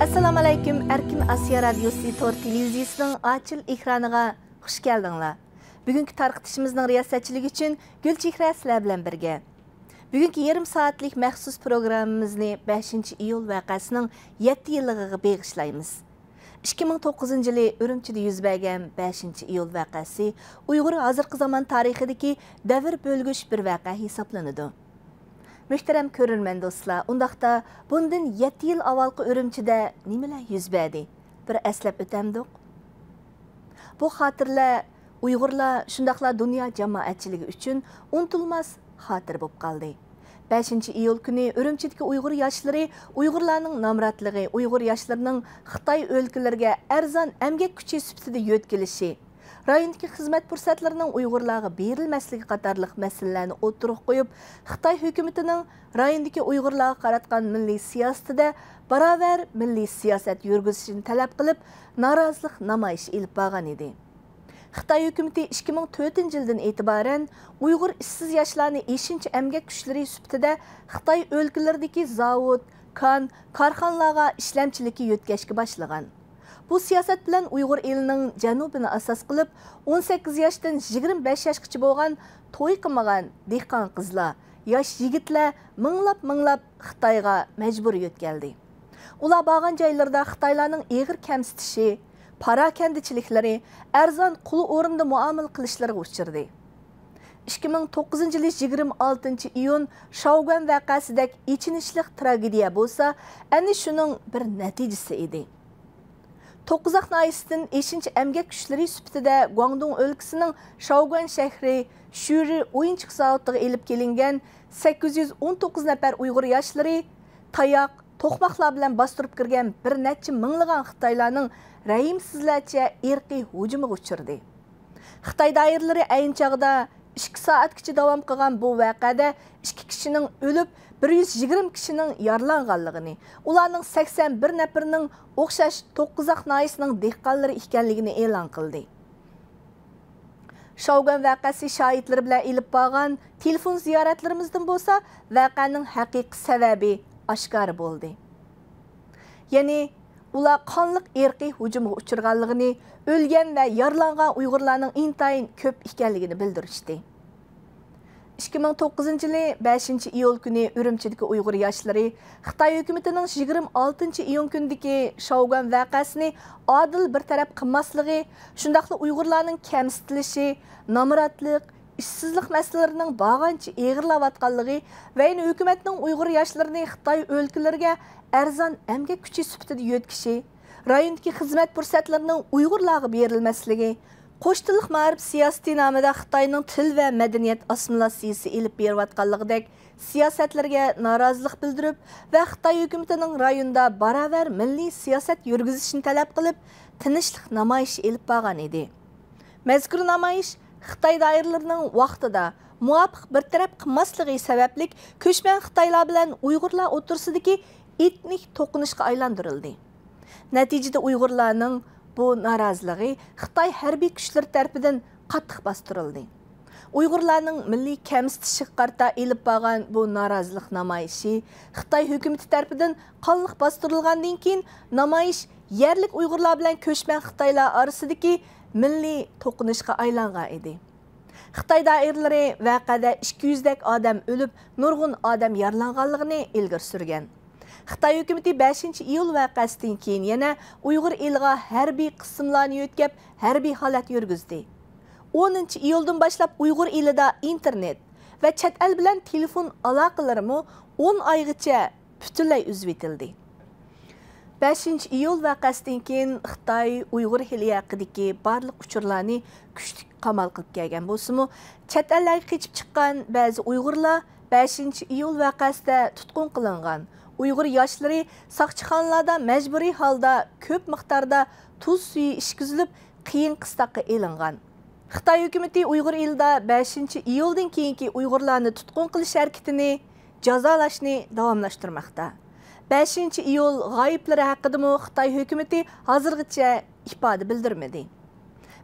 Assalamu alaykum. Erkin Asiya Radiosi Tor televiziyasining ochil ekraniga xush keldinglar. Bugungi tarqitishimizning riyosatchiligi uchun Gulchehra sizlar bilan birga. Bugungi yarım soatlik maxsus programmamizni 5-iyul voqeasining 7 yilligiga bag'ishlaymiz. 2009-yili Urumchida yuz bergan 5-iyul voqeasi Uyg'ur hozirgi zamon tarixidagi davr bo'lg'uch bir voqea hisoblanadi. Muhtaram ko'rurman do'stlar, undaqda bundan 7 yil avvalgi Urumchida nimalar yuz berdi? Bir eslab o'tamdik. Bu xotirlar Uyg'urlar shundaqla dunyo jamoatchiligi uchun unutilmas xotir bo'lib qoldi. 5-iyul kuni Urumchidagi Uyg'ur yoshlari Uyg'urlarning nomratligi, Uyg'ur yoshlarining Xitoy o'lkalariga arzon emgak kuchi sifatida yo'tkilishi, rayondagi xizmat fursatlarining Uyg'urlarga berilmasligi qatorliq masalalarni o'tirib qo'yib, Xitoy hukumatining rayondagi Uyg'urlarga qaratgan milliy siyosatida barobar milliy siyosat yurgizishini talab qilib, norozilik namoyishi ilib borgan edi. Xitoy hukumati 2004-yildan e'tiboran Uyg'ur ishsiz yoshlarni 5-chi emgak kuchlari sifatida Xitoy o'lkalaridagi zavod, kon, korxonalarga ishlamchilikka yo'tkashga boshlagan. Bu siyosat bilan Uyg'ur elining janubini asos qilib, 18 yoshdan 25 yoshgacha bo'lgan to'y qilmagan dehqon qizlar, yosh yigitlar minglab Xitoyga majbur yo'tkaldi. Ular borgan joylarda Xitoylarning eg'ir kamsitishi, parakandichiliklari, arzon qul o'rinda muomala qilishlariga uchirdi. 2009-yili 26-iyun Shaugan voqeasidek ichinishli tragediya bo'lsa, ana shuning bir natijasi edi. To'qqizoq noyasidan 5-chi emgak kuchlari sifatida Guangdong o'lkasining Shaugan shahri Shuri o'yinchiq zavodiga elib kelingan 819 nafar Uyg'ur yoshlari tayoq, to'qmoqlar bilan bostirib kirgan bir necha minglagan Xitoylarning rahimsizlarcha irqiy hujumiga uchirdi. Xitoy doiralari ayni chog'da 2 soatgacha davom qilgan bu voqeada 2 kishining o'lib, 120 kishining yaralanganligini, ularning 81 nafarining o'xshash To'qqizoq noyasining dehqonlari ekanligini e'lon qildi. Shaugan voqeasi shohidlari bilan ilib borgan telefon ziyoratlarimizdan bo'lsa, voqeaning haqiqiy sababi oshkor bo'ldi. Ya'ni ular qonliq irqiy hujumga uchirganligini, o'lgan va yaralangan Uyg'urlarning intayin ko'p ekanligini bildirishdi. 2009-yili 5-iyul kuni Urumchidagi Uyg'ur yoshlari Xitoy hukumatining 26-iyun kunidagi Shaugan voqeasini adil bir taraf qilmasligi, shundaqla Uyg'urlarning kamsitilishi, nomratlik, ishsizlik masalalarining bag'ancha eg'irlayotganligi va hukumatning Uyg'ur yoshlarini Xitoy o'lkalariga arzon emgak kuchi sifatida yo'tkishi, rayondagi xizmat fursatlarining Uyg'urlarga berilmasligi, qo'shtilik ma'rif siyosati nomida Xitoyning til va madaniyat assimilyatsiyasi ilib berayotganligidek siyosatlarga norozilik bildirib va Xitoy hukumatining rayonda barobar milliy siyosat yurgizishini talab qilib, tinchlik namoyishi ilib borgan edi. Mazkur namoyish Xitoy doiralarining vaqtida muvofiq bir taraf qilmasligi sababli ko'chman Xitoylar bilan Uyg'urlar o'rtasidagi etnik to'qinishga aylantirildi. Natijada Uyg'urlarning bu noroziligi Xitoy harbiy kuchlari tomonidan qattiq bostirildi. Uyg'urlarning milliy kamsitishga qarta elib borgan bu norozilik namoyishi Xitoy hukumati tomonidan qonliq bostirilgandan keyin namoyish yerlik Uyg'urlar bilan ko'chman Xitoylar orasidagi milliy to'qinishga aylangan edi. Xitoy doiralari voqeada 200 dak odam o'lib, nurg'un odam yaralanganligini ilgari surgan. Xitoy hukumati 5-iyul voqeasidan keyin yana Uyg'ur eliga harbiy qismlarni yo'tkab, harbiy holat yurgizdi. 10-iyuldan boshlab Uyg'ur elida internet va chet el bilan telefon aloqalari 10 oygacha butunlay uzib etildi. 5-iyul voqeasidan keyin Xitoy Uyg'ur eli haqidagi barliq uchurlarni kuchli qamal qilib kelgan bo'lsa-mu, chet ellarga qochib chiqqan ba'zi Uyg'urlar 5-iyul voqeasida tutqun qilingan. Uyg'ur yoshlari soqchixonalarda majburiy holda ko'p miqdorda tuz suvi ishkizilib, qiyin qistoqqa elingan. Xitoy hukumati Uyg'ur elida 5-iyuldan keyingi Uyg'urlarni tutqun qilish harakatini jazolashni davomlashtirmoqda. 5-iyul g'oyiblari haqida Xitoy hukumati hozirgacha ifoda bildirmadi.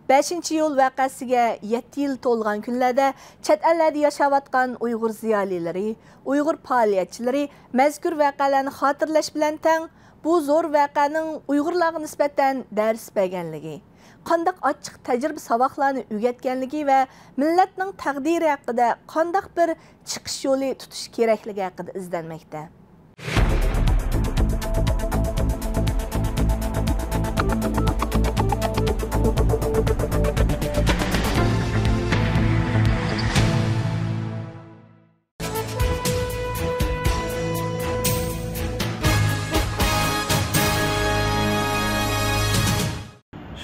5 iyul vaqasiga 7 yil to'lgan kunlarda chet ellarda yashayotgan Uyg'ur ziyolilari, Uyg'ur faoliyatchilari mazkur voqealarni xotirlash bilan teng bu zo'r voqeaning Uyg'urlarga nisbatan dars berganligi, qandaq ochiq tajriba saboqlarni o'rgatganligi va millatning taqdiri haqida qandaq bir chiqish yo'li tutish kerakligi haqida izlanmoqda.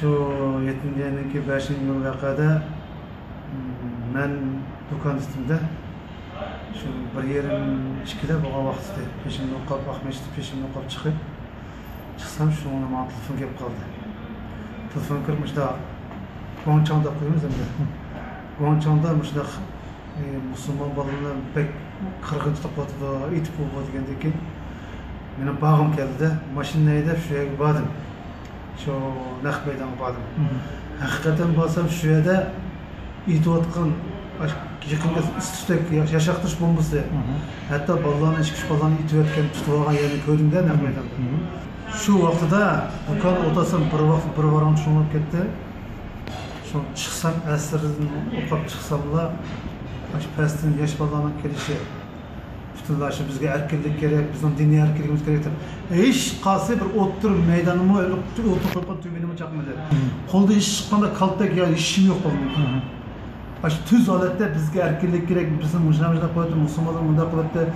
Şu 7-ci 5-ci yıl vaqada ben dükkan üstünde şu bir yerin içkide boğa vaxtı peşimde okap Ahmet'ti peşimde okap çıksam şu ona bana telefon gelip kaldı. Telefon kırmış da Gonçan'da koyuyoruz hem de. Gonçan'daymış da Müslüman balığına pek kırgın topladı da itip oldu degende ki benim bağım geldi de maşinayı da şuraya badım. Şu naq meydanı badım. Hakikaten basam şu yerda itiyotgan yaqinda üstteki yaşaqtış bombası. Hatta ballarını çıkış ballarını itiyotgan tutib olgan yerini ko'rdim da naq meydanda. Şu vaqtida dükkan otasam bir varam tushunib ketdi. Şu chiqsam asrdan o'qib chiqsamla pastdan yosh ballarning kelishi bütünlaşı bizge erkinlik gerek, bizim dini erkinliğimiz gerek. Hiç kalsa bir otur meydanımı öyle oturup tümenimi çakmadı. Kolda iş çıkmanda kalptek ya işim yok olmuyor. Baş tüz alette bizge erkinlik gerek, bizim mujnamızda koydu, Müslümanlar mında koydu.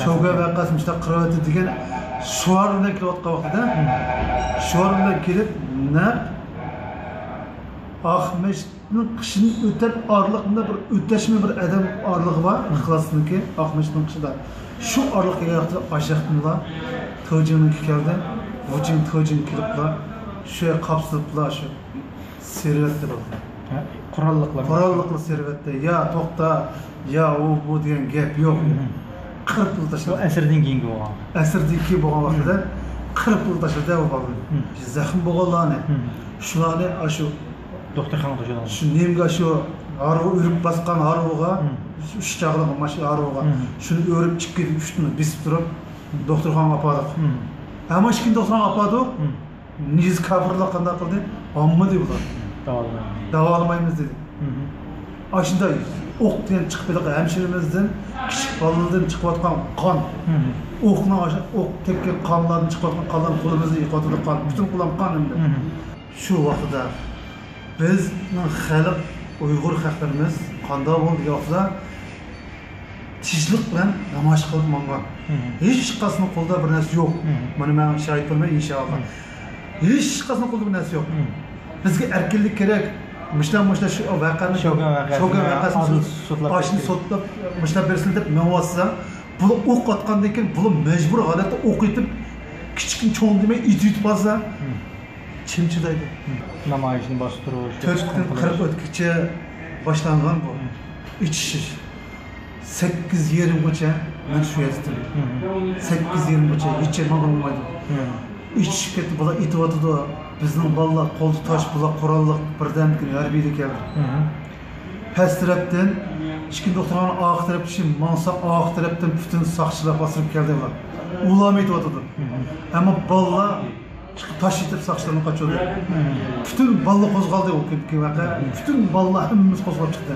Şoga vakası, işte kıravatı diyen şuarından kiravat kavatıda. Şuarından gelip ne? Ahmet'in kışının öter ağırlığında bir öteşme bir adam ağırlığı var. Klasındaki Ahmet'in kışında. Şu ağırlık yaratı aşaktımla tığcının geldi. Vücudun tığcının kilipla. Şöyle kapsılıpla şu servetler oldu. Kurallıklı servette. Ya tokta, ya o bu diyen gap yok. 40 yıl taşıdı. O esirden keyingi boğan. Esirden keyingi boğan vaxtida 40 yıl taşıdı o bağlı. Zaxım boğanlarını. Şularını aşı Doktorxana to'shadi. Shu nemga shu arg'u urib basgan arg'uga, uch chaqliq mashina arg'uga, shuni o'rib chiqib ketib ustini besib turib, doktorxonaga aparadik. Ammo hech kim doktorxonaga aparadik. Niz kafirlar qanday qildi? Omma deb ular. Davolamaymiz dedi. Ashunda o'q degan chiqib kelgan hamshirimizdan, kichik bolalardan chiqayotgan qon, o'qni o'q tekkan qonlardan chiqayotgan qonlar qo'limizda yo'qotib qon, butun qo'lim qon endi. Shu vaqtida bizning xalq Uyg'ur xalqlarimiz qanday bo'ldi yo'qsa tizlik bilan namoyish qilib mangan. Hech qasning qo'lda bir narsa yo'q. Mana men shahid bo'lmay inshaalloh. Hech qasning qo'lda bir narsa yo'q. Bizga erkinlik kerak. Mishlar shu voqeani shoga voqeasini sotlab mishlar bersin deb menvasa bu o'q atgandan keyin bu majbur holatda o'q etib kichkin cho'ng demay itib olsa kim chidaydi? Namoyishni bostirish. 4 kun 40 o'tkicha boshlangan bu. İçişir. 8 yerimgacha men shu yerda. 8 yerimgacha hech nima bo'lmaydi. İçishib ketdi, bular ityotdi. Bizning bolalar qo'lda tosh bular qurolliq birdan harbiyga keldi. Past tarafdan ishkin doktorxona oq tarafdan mansa oq tarafdan butun soqchilar bosib keldi ular. Ular ityotdi. Ammo bolalar taş yetip saçlarını kaçıyordu. Bütün ballı kozgaldı o ki vaka. Bütün ballı hepimiz kozgalıp çıktı.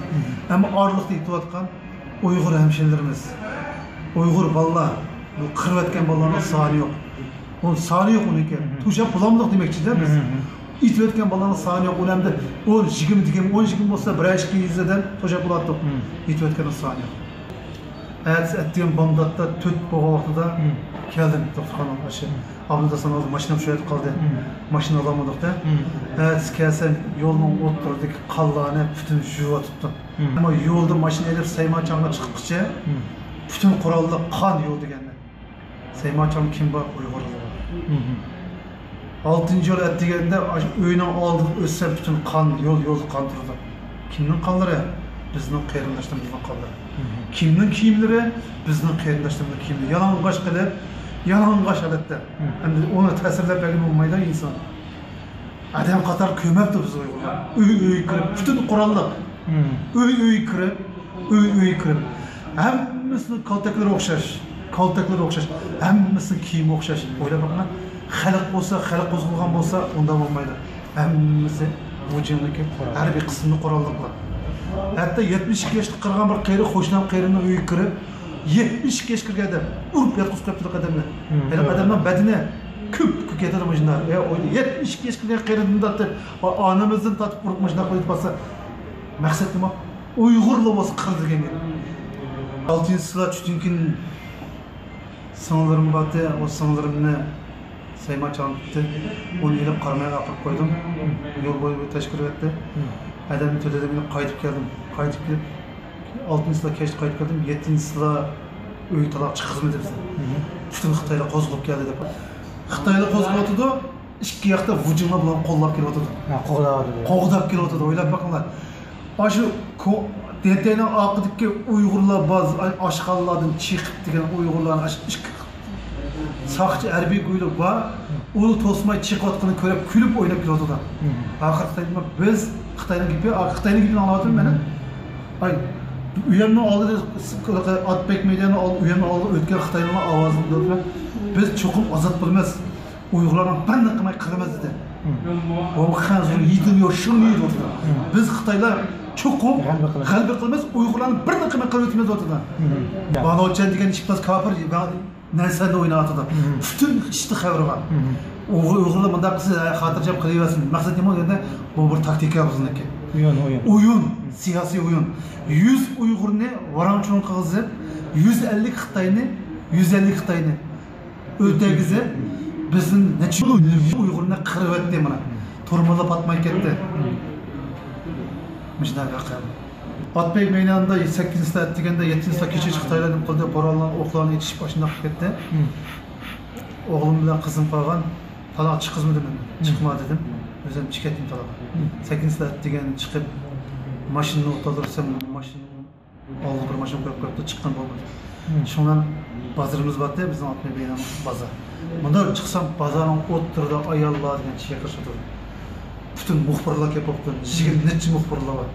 Ama ağırlıkta itibatkan Uygur hemşehrilerimiz. Uygur ballı. Bu kırvetken ballarının sahne yok. Onun sahne yok onun ki. Tuşa bulamadık demekçi de biz. İtibatken ballarının sahne yok. Önemli. 10 jigim dikim 10 jigim olsa bir aşkı yüzden tuşa bulattık. İtibatken'in sahne yok. Evet ettiğim bomdatta tüt boğa vaxtıda geldim doktorxanam aşı. Abdullah sana maşinam şu yerdə qaldı. Maşını alamadık da. Evet kelsen yolun oturduk qallarını bütün juva tuttu. Ama yolda maşını elib Saymaçan'a çıktıkça bütün kurallı kan yol degende. Saymaçan kim var? Uygurlar. 6. yol etdigende öyünün aldık ötse bütün kan yol kan durdu. Kimnin kanları? Bizning qarindoshlarımızın qanlari. Kimning kiyimlari? Bizning qarindoshlarımızın kiyimlari. Yalang'och qilib, yalang'och holatda. Endi uni ta'sirlab bergan bo'lmaydi inson. Adam qatar kömepti biz Uygurlar. Öy kirip, bütün Kur'anlık. Öy kirip. Hemmisinin kaltakları okşaş. Hemmisinin kiyimi okşaş. Öyle bakma. Xalq olsa, xalq qo'zg'algan bo'lsa, unda bo'lmaydi. Hammasi vujudniki har bir qismini Qur'onliqlar. Hatto 72 yoshli qirg'an bir qeyri qo'shnan qeyrini uyiga kirib, 72 yosh kirganda urib yotqizib qo'yibdi odamni. Hali odamning badani ko'p ketadi mana shunday. 72 yosh kirgan qeyrini tatib, onamizdan tatib urib mana shunday qo'yib bo'lsa, maqsad nima? Uyg'urlar bo'lsa qildigan. 6-sila tushunkin sınırlarım battı, o sınırlarımı sayma çalıntı, onu ilip karmaya akıp koydum. Yol boyu bir teşekkür etti. Adamın tödedemine kayıtıp geldim. Kayıtıp gelip 6. sıra keşke kayıtıp geldim. 7. sıra öğü talakçı hizmet edildi. Bütün Xitayla kozulup geldi de. Xitayla kozulup oturdu, iki yakta vücuduna bulan kollap gelip oturdu. Qoğdap gelip oturdu, oylap bakınlar. Aşı Dentenin akıdaki Uygurlar bazı aşkallardan çıkıp diyen Uygurların sakçı erbi güylük var. Onu tosmay çıkıp atkını körüp külüp oynap geliyordu da. Hakikaten biz Xitay'ın gibi anladım beni. Ay, üyemden aldı Atbek meydanı aldı, üyemden aldı ötken Xitay'ın avazını gördüler. Biz çokum azat bilmez. Uygurlardan ben de kımay kırmaz dedi. O xanzor yediriyor, şunu yediyor. Biz Xitaylar çokum kalbi kılmaz, Uygurların bir de kımay kırmaz etmez ortada. Bana o çen diken işitmez kafir, nereden de oynatıdı. Bütün işte xabri var. Uygurlar bunda kızı hatırcam kılıyasın. Maksat ne oldu? Bu bir taktik yapısındaki. Oyun, siyasi oyun. 100 Uygur ne? Varançonun kızı, 150 Xitay'ını, 150 Xitay'ını ötegize bizim ne çıkıyor? Uygur'una kırıp etti bana. Turmalı patmayı gitti. Mişler bakayım. Atbey meydanında 8. sıra ettikende 7. sıra keçi Xitay'ların kıldığı paralan oklarını yetişip başında gitti. Oğlum bilen kızım falan talak çıkız mı dedim. Çıkma dedim. Özüm çıkettim talak. 8. sıra ettikken çıkıp maşını ortalırsam maşını aldı bir maşını koyup çıkkan olmadı. Şundan bazarımız battı bizim Atbey meydanı bazar. Bunda çıksam bazarın oturdu ayallar diyen şeker şudur. Bütün muhbirlik yapıptı. 20 neçe muhbirlik var.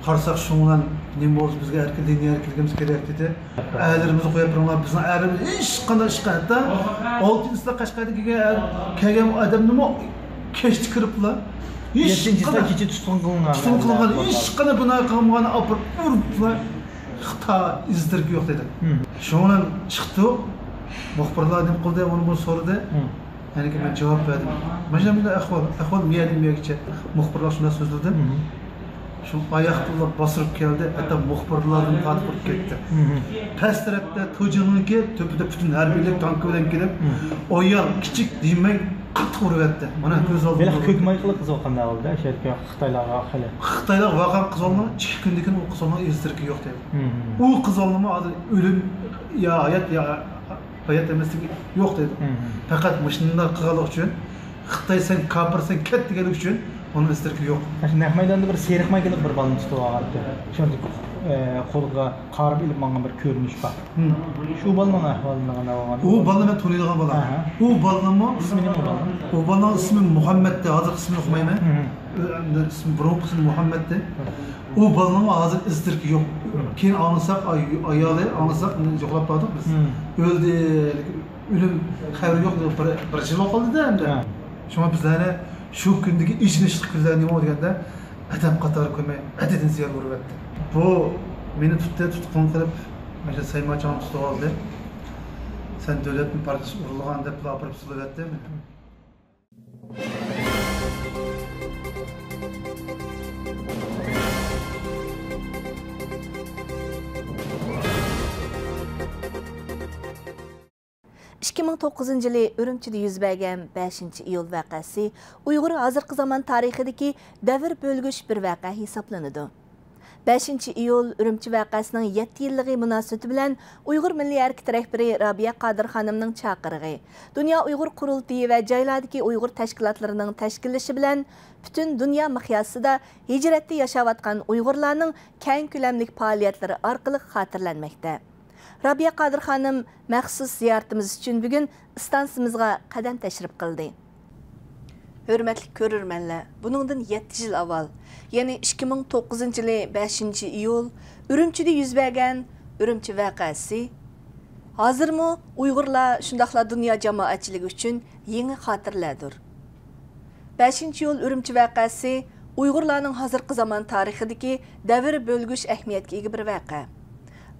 Qarsak şundan ne bolsa bizga erkildiğini erkilgimiz kerak dedi. A'lerimizni qo'yib turinglar, bizni a'lerimiz hech qanday ish qiladi. 6-sida Qashqarga kelgan odam nima kechdi kiriblar. 7-sida kecha tutqun qilingan. Hech qanday buni qilmagani olib uriblar. Xitoy izdirib yo'q dedi. Shundan chiqdi. Muxbirlar nim qildi, uni bu so'radi. Yani ki ben cevap verdim. Mesela bir de ahval miyagicha muxbirlar shunday so'zladi. Şu ayaqlarla basırıp geldi, hatta muxbirlardan tatib ketdi. Past tarafda To'jiniki tepede bütün harbiylik tankı bilan kelib, oyal kichik deymay qattiq urib etdi. Mana ko'z oldimda. Bela ko'kmayqili qiz qanday oldi? Sherka Xitoylarga hali. Xitoylar vaqan qiz olma, 2 kundan u qiz olma izdirki yo'q dedi. U qiz olma hozir o'lim ya hayat emasligi yo'q dedi. Faqat mushunday qilganlik uchun Xitoy sen kafir sen ket deganlik uchun onun istirki yo'q. Naq maydonda bir seriqmay kelib bir balni tutib oldi. Shunday qo'lga qarib ilib mangan bir ko'rinish bor. Shu balning ahvolini qanday bo'lgan? U balni men to'laydigan bola. U balnimi ismi nima bo'lgan? U balning ismi Muhammaddi, hozir ismini o'qimayman. İsmi biroq ismi Muhammaddi. U balning hozir istirki yo'q. Keyin anlasak ayoli anlasak yo'qlab qoldik biz. O'ldi, o'lim xavri yo'q deb bir yil qoldi-da endi. Shunga bizlarni şu gündeki işleştik güzel nima deganda adam qatori ko'rmay adadin ziyod uribdi. Bu meni tutqun qilib mana Saymachan tutib oldi. Sen davlatning partiyasi urilgan deb gapirib so'zladimi? yılı Ürümçide yüz bergen 5 iyul vaqasi Uyghur hazırkı zaman tarixideki devir bölgüç bir vaqa hesaplanıdı. 5 iyul Ürümçi vaqasının 7 yıllığı münasebeti bilen Uyghur Milli Hareket rehberi Rabia Qadir Xanımның çağırığı, Dünya Uyghur Qurultayı ve Caylardaki Uyghur teşkilatlarının teşkilleşi bilen bütün dünya miqyasida hicretde yaşavatkan Uyghurlarının keng külemlik faaliyetleri arkalık hatırlanmakta. Rabia Qadir Xanım məxsus ziyaretimiz için bugün istansımızga qadam təşrif qildi. Hürmetli görürmenler, bunundan 7 yıl avval, yani 2009 yılı 5 iyul, Ürümçide yüz bergen Ürümçi vakası, hazır mı Uygurlar şundaqla dünya cemaatçiligi üçün yeni hatırladır. 5 yıl Ürümçi vakası, Uygurlarning hazırkı zaman tarixidagi davr bölgüş ehmiyetga ega bir vaqa.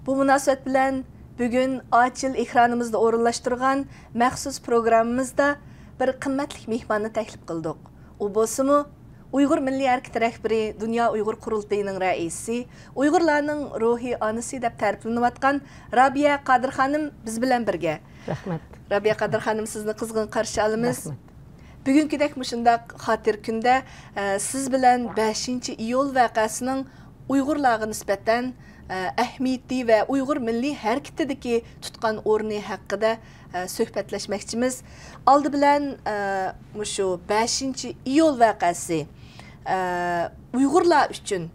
Bu münasebet bilan bugun Açil ekranımızda o'rinlashtirgan maxsus programmamizda bir qimmatli mehmonni taklif qildik. U bo'lsa-mu Uyghur Milliy Hareket rahbari, Dünya Uyghur Qurultayining raisi, Uyg'urlarning ruhiy onasi deb ta'riflanayotgan Rabia Qadir xonim biz bilan birga. Rahmat. Rabia Qadir xonim, sizni qizg'in qarshi olamiz. Bugünkidek mushundaq xotir kunda siz bilan 5 iyul vaqasining Uyg'urlarga nisbatan ahmiyati va Uyg'ur milliy harakatidagi tutgan o'rni haqida suhbatlashmoqchimiz. Oldi bilan shu 5 iyul vaqasi Uyg'urlar uchun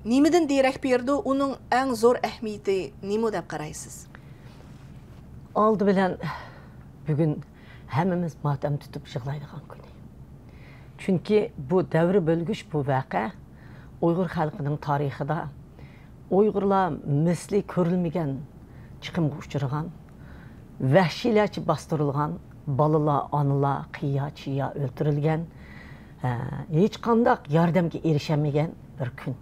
nimadan derak berdi, uning eng zo'r ahmiyati nima deb qaraysiz? Oldi bilan bugun hammamiz motam tutib yig'laydigan kun. Chunki bu davri bölgüş bu vaqa Uyg'ur xalqining tarixida Uyg'urlar misli ko'rilmagan chiqimga uchragan, vahshiylarcha bostirilgan, bolalar, onalar qiya-chiya o'ldirilgan, hech qanday yordamga erishamagan bir kun.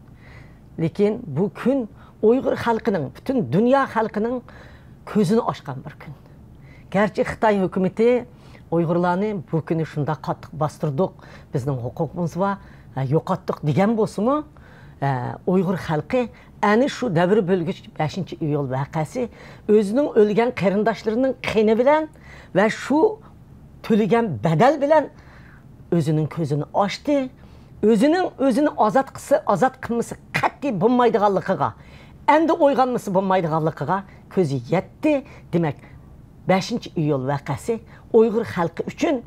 Lekin bu kun Uyg'ur xalqining, butun dunyo xalqining ko'zini ochgan bir kun. Gerçi Xitoy hukumati Uyg'urlarni bu kuni shunda qattiq bostirdik, bizning huquqimiz va yo'qotdik degan bo'lsa-mu, Uyg'ur xalqi ana shu davr bölgüç 5 iyul vaqasi o'zining o'lgan qarindoshlarining qini bilan va shu to'lagan badal bilan o'zining ko'zini ochdi, o'zini ozod qilmasi qat'iy bo'lmaydiganligiga, endi o'yganmasi bo'lmaydiganligiga ko'zi yetdi. Demak, 5 iyul vaqasi Uyg'ur xalqi uchun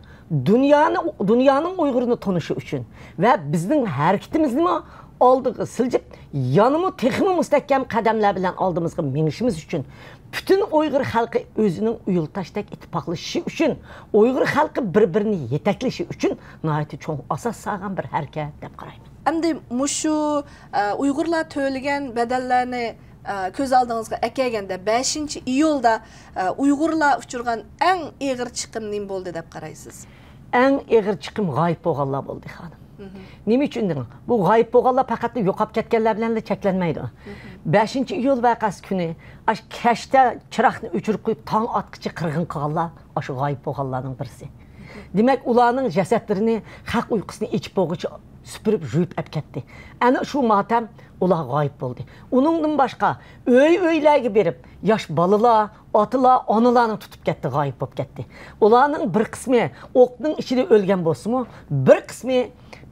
dunyoning Uyg'urni tonishi uchun va bizning harakatimizni oldiga siljib, yanımı texmi mustahkam qadamlar bilan oldimizga menishimiz uchun, bütün Uyg'ur xalqi o'zining uyultashdek ittifoqlashishi uchun, Uyg'ur xalqi bir-birini yetaklashi uchun nihoyat cho'ng asos solgan bir harakat deb qarayman. Endi mushu Uyg'urlar to'lagan badallarni ko'z oldingizga akaganda 5 iyulda Uyg'urlar uchirgan eng og'ir chiqim nima bo'ldi deb qaraysiz? Eng og'ir chiqim g'oyib bo'lganlar bo'ldi, xonim. Nima uchun? Bu g'oyib bo'lganlar faqat yo'qolib ketganlar bilan cheklanmaydi. 5 iyul vaqasi kuni kashda chiroqni o'chirib qo'yib tong otqicha qirg'in qilganlar shu g'oyib bo'lganlarning birisi. Demak, ularning jasadlarini haq uyqusini ichib bo'g'ichi süpürüp juyup ep ketdi. Ana şu matem ular g'oyib bo'ldi. Uningdan boshqa o'ylarga berib, yosh balalar, otalar, onalarni tutib ketdi, g'oyib bo'lib ketdi. Ularning bir qismi o'qning ichida o'lgan bo'lsa-mu, bir qismi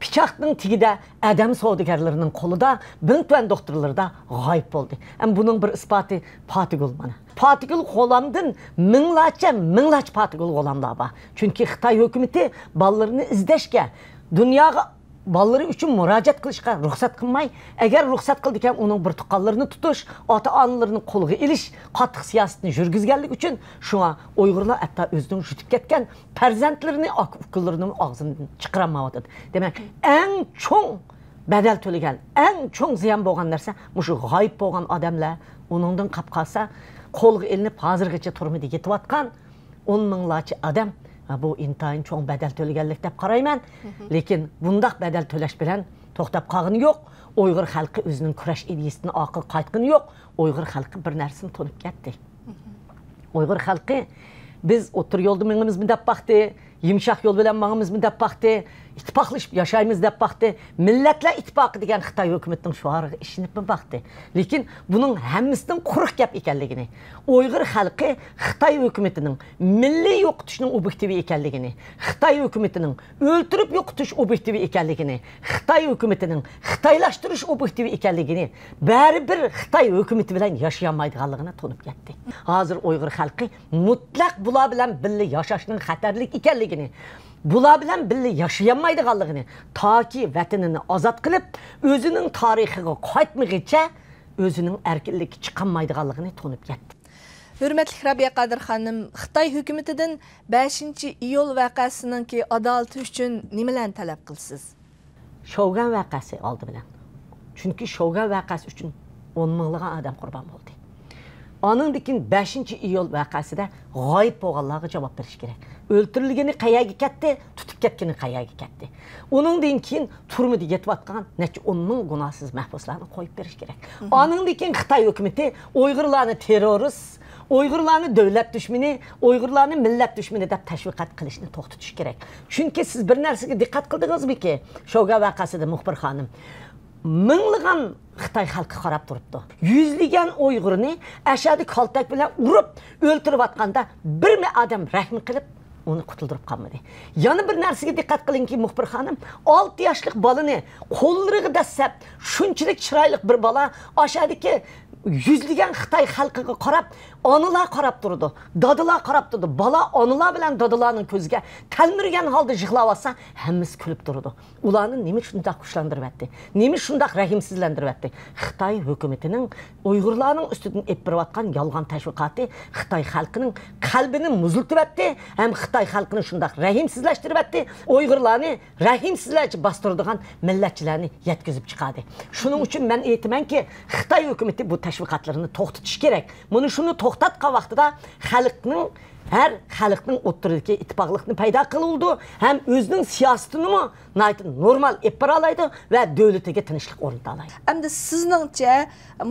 pichoqning tigida adam savdogarlarining qo'lida, Bintvan doktorlarida g'oyib bo'ldi. Buning bir isboti Patigul mana. Patigul qo'lamdan minglarcha Patigul qo'lamlar bor. Chunki Xitoy hukumati bolalarni izlashga, dunyoga balları üçün müracaat qilishga ruxsat qilmay, agar ruxsat qildikan uning bir tuqqanlarini tutish, ota-onalarning qo'liga ilish, qattiq siyosatni yurgizganlik uchun shunga Uyg'urlar hatto o'zining yutib ketgan farzandlarini, ukallarini og'zidan chiqarmayotdi. Demak, eng cho'ng badal to'lagan, eng cho'ng ziyon bo'lgan narsa mushu g'oyib bo'lgan odamlar, uningdan qolib qolsa, qo'lga ilinib hozirgacha turmida ketayotgan 10 minglarcha odam. Bu intayin çoğun bedel tölegenlik deb qarayman. Lekin bundaq bedel töleş bilen to'xtab qolgani yo'q. Uyg'ur xalqi o'zining kurash ideyasini aql qaytgani yo'q. Uyg'ur xalqi bir narsani to'nib ketdi. Uyg'ur xalqi biz o'tir yo'lda mengimiz deb baxti, yumshoq yo'l bilan mengimiz deb baxti, ittifoqlashib yashaymiz deb baxti, millatlar ittifoqi degan Xitoy hukumatining shuariga ishinib baxti. Lekin buning hammasidan quruq gap ekanligini, Uyg'ur xalqi Xitoy hukumatining milliy yo'qotishning obyektivi ekanligini, Xitoy hukumatining o'ltirib yo'qotish obyektivi ekanligini, Xitoy hukumatining xitoylashtirish obyektivi ekanligini, baribir Xitoy hukumati bilan yashamaydiganligini to'nib ketdi. Hozir Uyg'ur xalqi mutlaq bular bilan birga yashashning xatarlik ekanligini, bular bilan birga yashayamaydiganligini, toki vatanini ozod qilib, o'zining tarixiga qaytmaguncha o'zining erkinligiga chiqolmaydiganligini to'nib ketdi. Hürmetli Rabiya Qadir xanım, Xitay hökumətindən 5 iyul vəqəsininki adaleti üçün nimələr tələb qılsınız? Şovgan vəqəsi aldı bilən. Çünki Şovgan vəqəsi üçün 10 minliğən adam qurban oldu. Onun dikin 5 iyul vəqəsidə g'oyib bo'lganlarga javob berish kerak. O'ltirilgani qayerga ketdi, tutib ketgani qayerga ketdi. Onundan keyin turmida yetayotgan necha 10 ming gunohsiz mahbuslarni qo'yib berish kerak. Onun dikin Xitoy hukumatı Uyg'urlarni terrorist, Uyg'urlarni davlat dushmani, Uyg'urlarni millat dushmani deb tashviqot qilishni to'xtatish kerak. Chunki siz bir narsaga diqqat qildingizmi-ki, Shouga vaqasida muxbir xonim minglığan Xitoy xalqi qarab turibdi. Yüzligan Uyg'urni ashadi kaltak bilan urib o'ltirib atganda bir odam rahmi qilib onu qutuldirib qolmadi. Yana bir narsaga diqqat qilingki, muxbir xonim, 6 yoshlik bolani qo'llariga dassab, shunchalik chiroyli bir bola ashadiki yüzligan Xitoy xalqiga qarab, onalar qarab turdi, dadalar qarab turdi. Bola onalar bilan dadalarning ko'ziga talmirgan holda yig'lab olsa, hammasi kulib turdi. Ularni nima shunday xushlantiribdi? Nima shunday rahimsizlantiribdi? Xitoy hukumatining Uyg'urlarning ustidan epirayotgan yolg'on tashviqoti Xitoy xalqining qalbini muziltiribdi, ham Xitoy xalqini shunday rahimsizlashtiribdi. Uyg'urlarni rahimsizlarcha bostiradigan millatchilarni yetkazib chiqadi. Shuning uchun men aytamanki, Xitoy hukumati bu tashviqotlarni to'xtatish kerak. Buni shuni to'xtatgan vaqtida xalqning her xalqning o'ttiridagi ittifoqlikni paydo qildi, ham o'zining siyosatini normal eparalaydi va davlatiga tinchlik o'rnatadi. Endi sizningcha,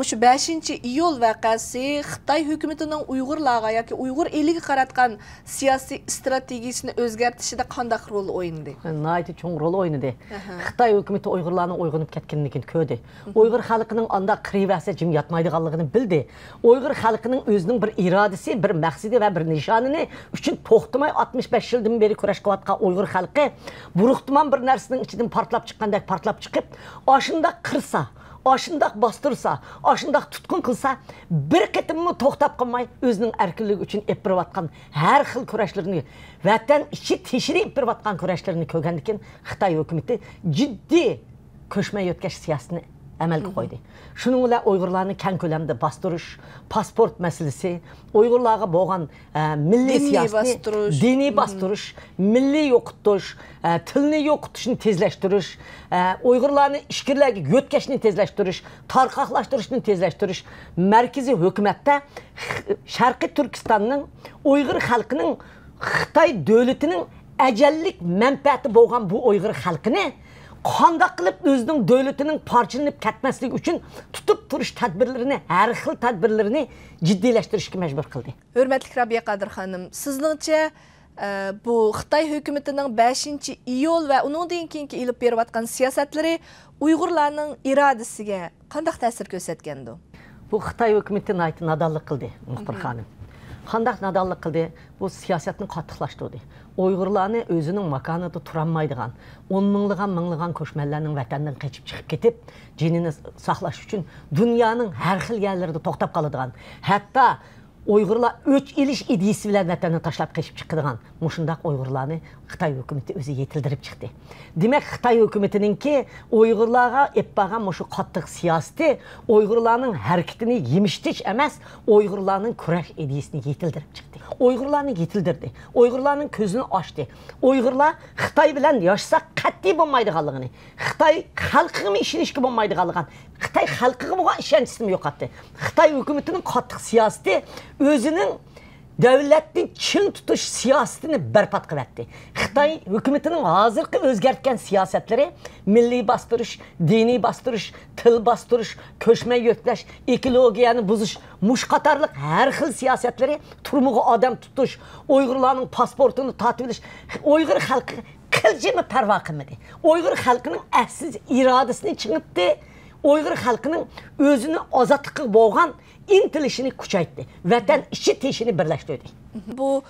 shu 5 iyul vaqasi Xitoy hukumatining Uyg'urlarga yoki Uyg'ur eliga qaratgan siyosiy strategiyasini o'zgartirishida qanday rol o'ynadi? Nayt cho'ng rol o'ynadi. Xitoy hukumati Uyg'urlarning uyg'onib ketganligini ko'rdi. Uyg'ur xalqining anda qirivasi jim yotmaydiganligini bildi. Uyg'ur xalqining o'zining bir irodasi, bir maqsadi va bir nishonini uchun to'xtamay 65 yildan beri kurash qilayotgan Uyg'ur xalqi buruqtiman bir narsaning ichidan portlab chiqqandek portlab chiqib, oshindaq qirsa, oshindaq bostirsa, oshindaq tutqun qilsa, bir qatimni to'xtab qolmay o'zining erkinligi uchun epirayotgan har xil kurashlarni, vatan ichi teshirib epirayotgan kurashlarni ko'rgandan keyin Xitoy hukumati jiddiy ko'chmay o'tkash siyosatini amalga qo'ydi. Shuning bilan Uyg'urlarni keng ko'lamda bostirish, pasport masalasi, Uyg'urlarga bo'lgan milliy siyosatni, diniy bostirish, milliy yo'qotish, tilni yo'qotishni tezlashtirish, Uyg'urlarni ishkirlarga yo'tkashni tezlashtirish, tarqoqlashtirishni tezlashtirish, markaziy hukumatda Sharqiy Turkistonning Uyg'ur xalqining Xitoy davlatining ajallik manfaati bo'lgan bu Uyg'ur xalqini qanday qilib o'zining davlatining parchalanib ketmasligi uchun tutib turish tadbirlarini, har xil tadbirlarini jiddiylashtirishga majbur qildi. Hurmatli Rabiya Qadir xonim, sizningcha bu Xitoy hukumatining 5 iyul va uningdan keyingi ilib berayotgan siyosatlari Uyg'urlarning irodasiga qanday ta'sir ko'rsatgandi? Bu Xitoy hukumati nodonlik qildi, muxbir xonim. Qanday nodonlik qildi? Bu siyosatni qattiqlashtirdi. Uyg'urlarni o'zining makonida turolmaydigan, 10 minglığan ko'chmanlarning vatandan qochib chiqib ketib, jinini saqlash uchun dunyoning har xil yerlarida to'xtab qoladigan, hatto Uyg'urlar o'ch ilish ideyasi bilan vatanni tashlab qochib chiqadigan, mushundaq Uyg'urlarni Xitoy hukumati o'zi yetildirib chiqdi. Demak, Xitoy hukumatiningki Uyg'urlarga eppagan mushu qattiq siyosati Uyg'urlarning harakatini yemishtish emas, Uyg'urlarning kurash ideyasini yetildirib chiqdi. Uyg'urlarni yetildirdi. Uyg'urlarning ko'zini ochdi. Uyg'urlar Xitoy bilan yashasa qat'iy bo'lmaydiganligini, Xitoy xalqiga ishonishga bo'lmaydiganligini, Xitoy xalqiga bo'lgan ishonchini yo'qotdi. Xitoy hukumatining qattiq siyosati o'zining davlatni chin tutish siyosatini barbod qilyapti. Xitoy hukumatining hozirgi o'zgartgan siyosatlari milliy bostirish, diniy bostirish, til bostirish, ko'chma yo'tlash, ekologiyani buzish, mush qatorliq har xil siyosatlari turmuga odam tutish, Uyg'urlarning pasportini tatib olish, Uyg'ur xalqi qiljimi parvo qilmadi. Uyg'ur xalqining asl irodasini chiqibdi. Uyg'ur xalqining o'zini ozodlikka bo'lgan intilishini kuchaytirdi. Vatan ichi teshini birlashtirdi. Bu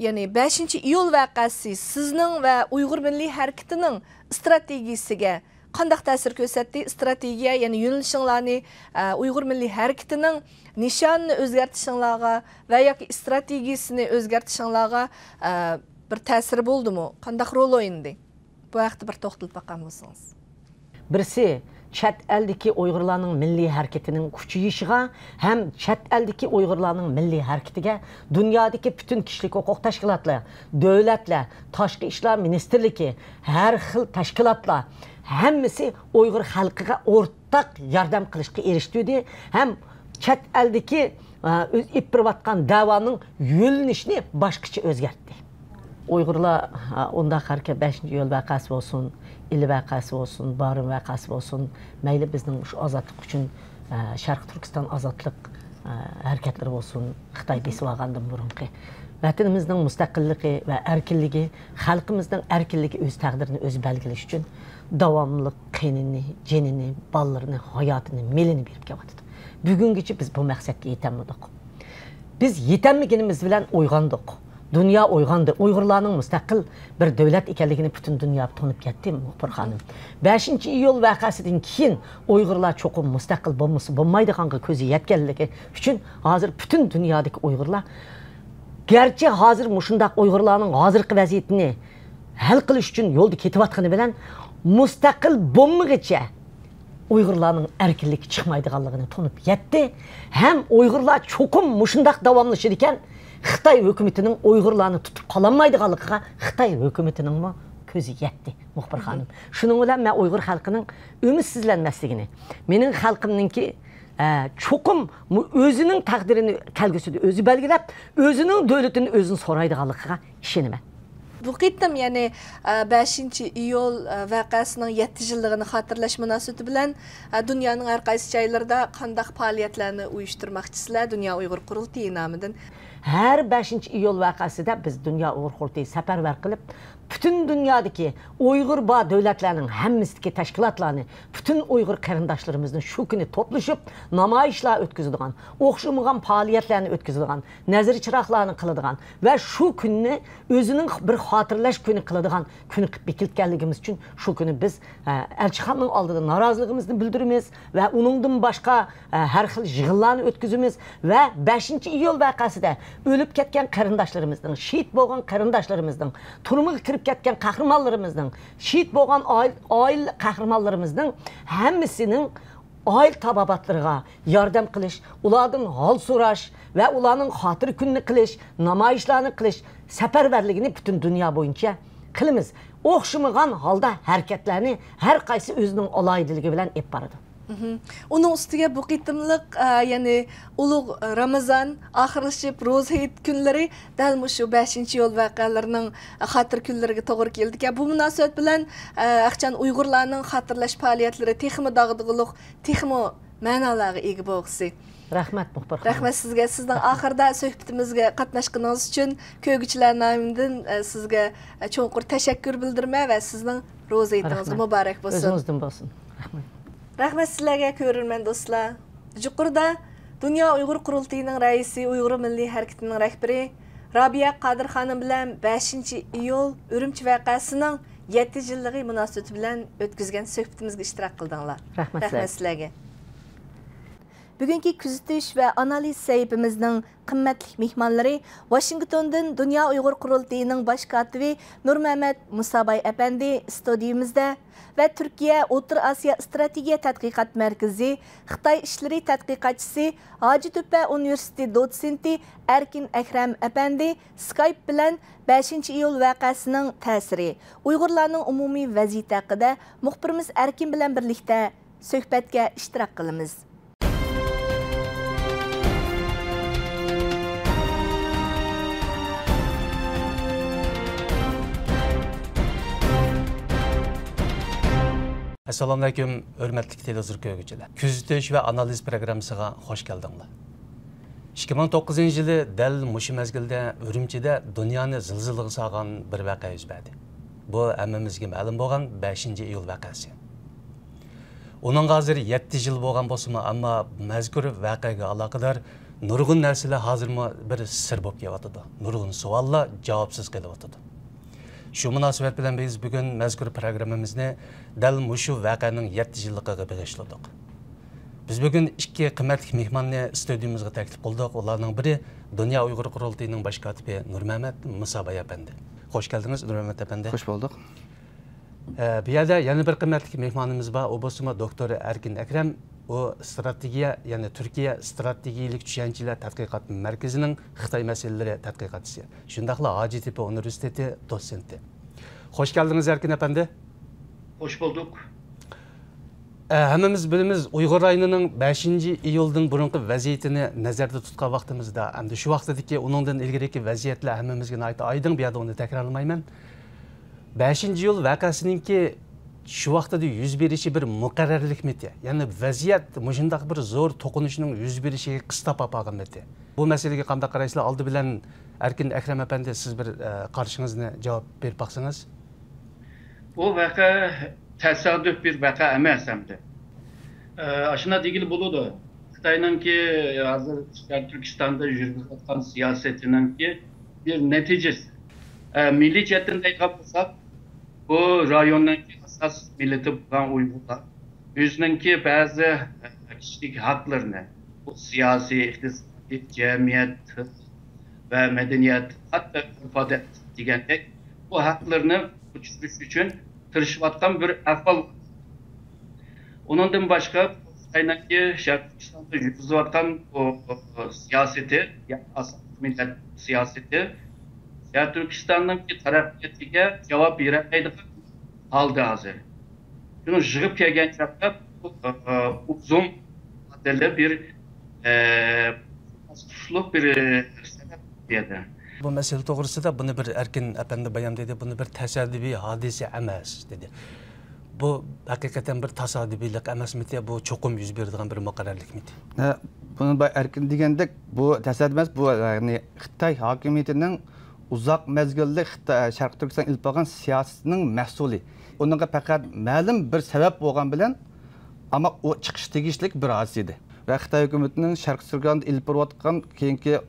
ya'ni 5 iyul vaqasi sizning va Uyg'ur milliy harakatining strategiyasiga qanday ta'sir ko'rsatdi? Strategiya, ya'ni yo'nalishinglarni Uyg'ur milliy harakatining nishonini o'zgartirishinglarga va yoki strategiyasini o'zgartirishinglarga bir ta'sir bo'ldimi? Qanday rol o'ynadi? Bu haqda bir to'xtalib baqqan bo'lsangiz. Birisi chet eldeki Uyg'urlarning milliy harakatining kuchayishiga ham chet eldeki Uyg'urlarning milliy harakatiga dunyodagi butun kishilik huquq tashkilotlari, davlatlar, tashqi ishlar ministrligi, har xil tashkilotlar hammasi Uyg'ur xalqiga o'rtaq yordam qilishga erishdi ham chet eldeki ipirvatgan da'voning yo'linishini boshqacha o'zgartdi. Uyg'urlar onda hareket 5. yo'l vaqasi bo'lsin, il vaqasi bo'lsin, Barim vaqasi bo'lsin, mayli bizning shu ozodlik uchun Sharq Turkiston ozodlik harakatlari bo'lsin, Xitoy besib olgandan burungi vatanimizning mustaqilligi va erkinligi, xalqimizning erkinligi o'z taqdirini o'zi belgilash uchun davomli qinini, jinini, ballarini, hayotini, melini berib kelyapti. Bugungacha biz bu maqsadga yetamadik. Biz yetammaganimiz bilan uyg'ondik. Dünya uyg'ondi. Uyg'urlarning mustaqil bir davlat ekanligini butun dunyo tunib ketdi, muxbir xonim. 5 iyul voqeasidan keyin Uyg'urlar cho'qim mustaqil bo'lmaydiganga ko'zi yetganligi uchun hozir butun dunyodagi Uyg'urlar garchi hozir mushundaq Uyg'urlarning hozirgi vaziyatini hal qilish uchun yo'lda ketayotgani bilan mustaqil bo'lmaguncha Uyg'urlarning erkinligi chiqmaydiganligini tunib yetdi. Ham Uyg'urlar cho'qim mushundaq davomlashir ekan, Xitoy hukumatining Uyg'urlarni tutib qololmaydiganligiga Xitoy hukumatining ko'zi yetdi, muxbir xonim. Shuning bilan men Uyg'ur xalqining umidsizlanmasligini, mening xalqimningki cho'qim o'zining taqdirini kelgusida o'zi belgilab, o'zining davlatini o'zini so'raydiganligiga ishonaman. Bu qitim yani 5 iyul vaqasining 7 yilligini xotirlash munosabati bilan dunyoning har qaysi joylarida qanday faoliyatlarni uyushtirmoqchisizlar Dunyo Uyg'ur qurultiyi nomidan? Her 5 iyul vaqasida biz Dunyo Uyg'ur qurultiyi safarbar qilib, bütün dünyadaki Uyg'ur davlatlarning hammasidagi tashkilotlarni, bütün Uyg'ur qarindoshlarimizni shu kuni to'plashib, namoyishlar o'tkazadigan, o'xshamagan faoliyatlarni o'tkazadigan, nazar chiroqlarni qiladigan va shu kunni o'zining bir xotirlash kuni qiladigan kuni qilib bekilganligimiz uchun shu kuni biz elchixonaning oldida noroziligimizni bildiramiz va uningdan boshqa har xil yig'inlarni o'tkazamiz va 5 iyul vaqasida o'lib ketgan qarindoshlarimizning, shahid bo'lgan qarindoshlarimizning, turmuga kirib ketgan qahramonlarimizning, shahid bo'lgan oila qahramonlarimizning hammasining oil tabobatlariga yordam qilish, ulardan hol so'rash va ularning xotir kunini qilish, namoyishlarni qilish safarbarligini butun dunyo bo'yicha qilamiz. O'xshamagan holda harakatlarni har qaysi o'zining aloyidligi bilan olib boradi. Onun ustiga bu qitimliq yani ulug' Ramazon oxirlashib ro'za hayit kunlari dal shu 5 iyul voqealarining xotir kunlariga to'g'ri keldi. Bu munosabat bilan aqchan Uyg'urlarning xotirlash faoliyatlari texmi dag'dig'iliq, texmi ma'nolarga ega bo'lg'isi. Rahmat muxbir. Rahmat sizga. Sizning oxirda suhbatimizga qatnashganingiz uchun ko'g'ichilar nomidan sizga cho'nqur tashakkur bildirma va sizning ro'za hayitingiz muborak bo'lsin. O'zingizdan bo'lsin. Rahmat. Rahmat sizlarga ko'rurman do'stlar. Yuqorida Dunyo Uyg'ur qurultiyining raisi, Uyg'ur milliy harakatining rahbari Robiya Qodir xonim bilan 5 iyul Urumchi voqeasining 7 yilligi munosabati bilan o'tkazgan suhbatimizga ishtirok qildinglar. Rahmat sizlarga. Bugungi kuzatish va analiz sahifamizning qimmatli mehmonlari Washingtondan Dunyo Uyg'ur qurultiyining bosh kotibi Nurmamat Musabay apandi studiyamizda ve Türkiye O'rta Osiyo Strategiya Tadqiqot Markazi Xitoy ishlari tadqiqotchisi Hacıtepe Universiteti dotsenti Erkin Akram apandi Skype bilan 5 iyul voqeasining ta'siri, Uyg'urlarning umumiy vaziyati haqida muxbirimiz Erkin bilan birlikda suhbatga ishtirok qilamiz. Assalamu alaykum, hörmətli televizor ko'rguvchilar. Kuzatish va analiz programmasiga xush keldinglar. 2009 yılı dal mushu mezgilda Urumchida dunyoni zilzilaga solgan bir voqea yuz berdi. Bu hammamizga ma'lum bo'lgan 5 iyul voqeasi. Uning hozir 7 yil bo'lgan bo'lsa-mu, ammo mazkur voqeaga aloqador nurg'un narsalar hozirmi bir sir bo'lib kelyapti. Nurg'un savollar javobsiz qelyapti. Şu munosabat bilan biz bugun mazkur programmamizni dal mushu voqeaning 7 yilligiga bag'ishladik. Biz bugun ikki qimmatli mehmonni studiyamizga taklif qildik. Ularning biri Dunyo Uyg'ur qurultiyining bosh kotibi Nurmamat Musabay apandi. Xush keldingiz Nurmamat apandi. Hoş bulduk. 5 Bu yerda yana bir qimmatli mehmonimiz bor. O bo'lsa doktor Erkin Akram. O strategiya, ya'ni Turkiya strategiyalik tushunchalar tadqiqot markazining Xitoy masalalari tadqiqotchisi. Shundaqla Hacettepe Universiteti dotsenti. Hoş geldiniz Erkin efendi. Hoş bulduk. Hammamiz bilamiz Uyg'ur ayının 5 iyuldan burunqi vaziyatini nazarda tutgan vaqtimizda, hamda shu vaqtdagi uningdan ilgariki vaziyatlar hammamizga oydin, bu yerda uni takrorlamayman. 5 iyul voqeasiningki shu vaqtda yuz berishi bir muqarrarlikmidi. Ya'ni vaziyat mushundaq bir zo'r to'qinishning yuz berishiga qistab olganmidi. Bu masalaga qanday qaraysizlar? Oldi bilan Erkin Akram efendi siz bir qarşınızını javob berib baqsangiz. Bu vaka təsadüf bir vaka emas hamda. Aşına digil buludu. Xitayning ki hazır Türkistan'da yürütülen siyasetinin ki bir neticesi. Milli cihetinde yapılsak bu rayondaki asas milleti bulan Uygurlar özünün ki bazı kişilik haklarını, bu siyasi, iktisadi, cemiyet ve medeniyet hatta ifade degandek bu haklarını uçuruş için tırışıvatkan bir ahval. Onundan başka Xitay'daki Şarkıstan'da yürütülen o siyaseti, yani asas millet siyaseti Türkistan'daki tarafiyetiga cevap veremeydik halde hazır. Şunu jığıp kelgen çapta uzun vadeli bir suçluk bir sebep dedi. Bu mesele doğrusu da bunu bir Erkin efendi bayan dedi, bunu bir tesadüfi hadise emas dedi. Bu hakikaten bir tesadüfilik emas mıydı? Bu çokum yüz berdiğin bir mukarrarlik mıydı? Bunun Erkin degandek bu tesadüf emas, bu yani Xitoy hokimiyatining uzaq mezgilli Sharq Turkiston ilib olgan siyosatining mas'uli. Uningga faqat ma'lum bir sabab bo'lgan bilan, ammo u chiqish tegishlik bir hadisa edi. Va Xitoy hukumatining Sharq Turkistonda ilib borayotgan keyingi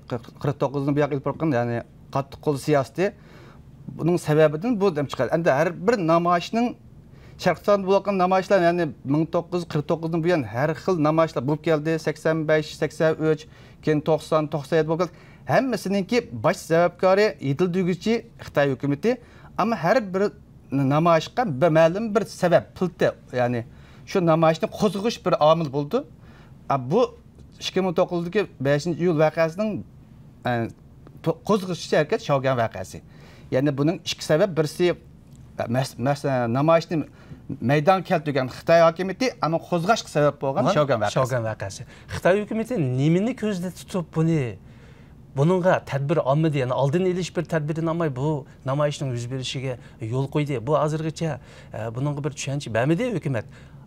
49ni buyoq ilib borgan, ya'ni qattiq qo'l siyosati buning sababidan bu dem chiqadi. Endi har bir namoyishning Sharqistonda bo'lgan namoyishlar, ya'ni 1949dan buyon har xil namoyishlar bo'lib keldi. 85, 83, keyin 90, 97 bo'lgan. Hammasininki baş sebepkari yetildirgüçi Xitoy hukumati, ama her bir namoyishga bir ma'lum bir sebep pilti, yani şu namoyishni qo'zg'ish bir omil bo'ldi. Bu 2009'dagi 5 iyul voqeasining qo'zg'ishchi harakat Shogan voqeasi. Yani bunun ikki sabab, birisi namoyishni maydon keltirgan Xitoy hokimiyati, ama qo'zg'ashga sabab bo'lgan Shogan voqeasi. Xitoy hukumati nimani ko'zda tutib bununla tedbir almadı, yani aldığın iliş bir tedbirini almayı bu namayışın yüz berişine yol koydu. Bu hazırgıça bunun bir düşünce vermedi hükümet.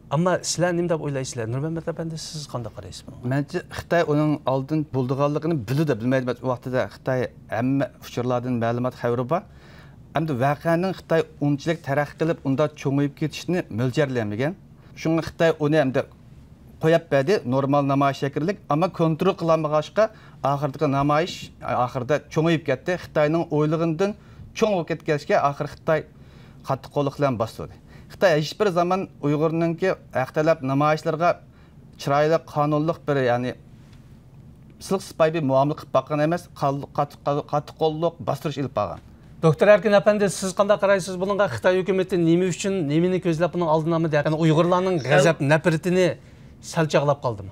Ama sizler ne de oylaysızlar? Nurmehmet efendi siz qanday qaraysınız? Bence Xitoy onun aldın bulduğanlığını bildi de bilmeydi. O vaqtda Xitoy hamma uçurlardan ma'lumot xabari bor. Endi voqeaning Xitoy unchalik taraqqiy qilib, unda cho'ng'ib ketishini mo'ljallanmagan. Shunga Xitoy uni endi qo'yib berdi, normal namoyish shakillik, ama kontrol qilolmag'achqa oxirdagi namoyish oxirida cho'ng'ib ketdi. Xitoyning o'ylig'idan cho'ng bo'lib ketgachga oxir Xitoy qattiq qo'llik bilan bosdi. Xitoy hech bir zaman Uyg'urningki aqtalab namoyishlarga chiroyli qonunliq bir, ya'ni silq sipay bir muomala qilib boqqan emas, qattiq qo'llik bostirish ilib borgan. Doktor Erkin efendi siz qanday qaraysınız bununla? Xitoy hukumati nima uchun, nimani ko'zlab buning oldini olmadi? Yani Uyg'urlarning g'azab nafratini sal çağlap kaldı mı?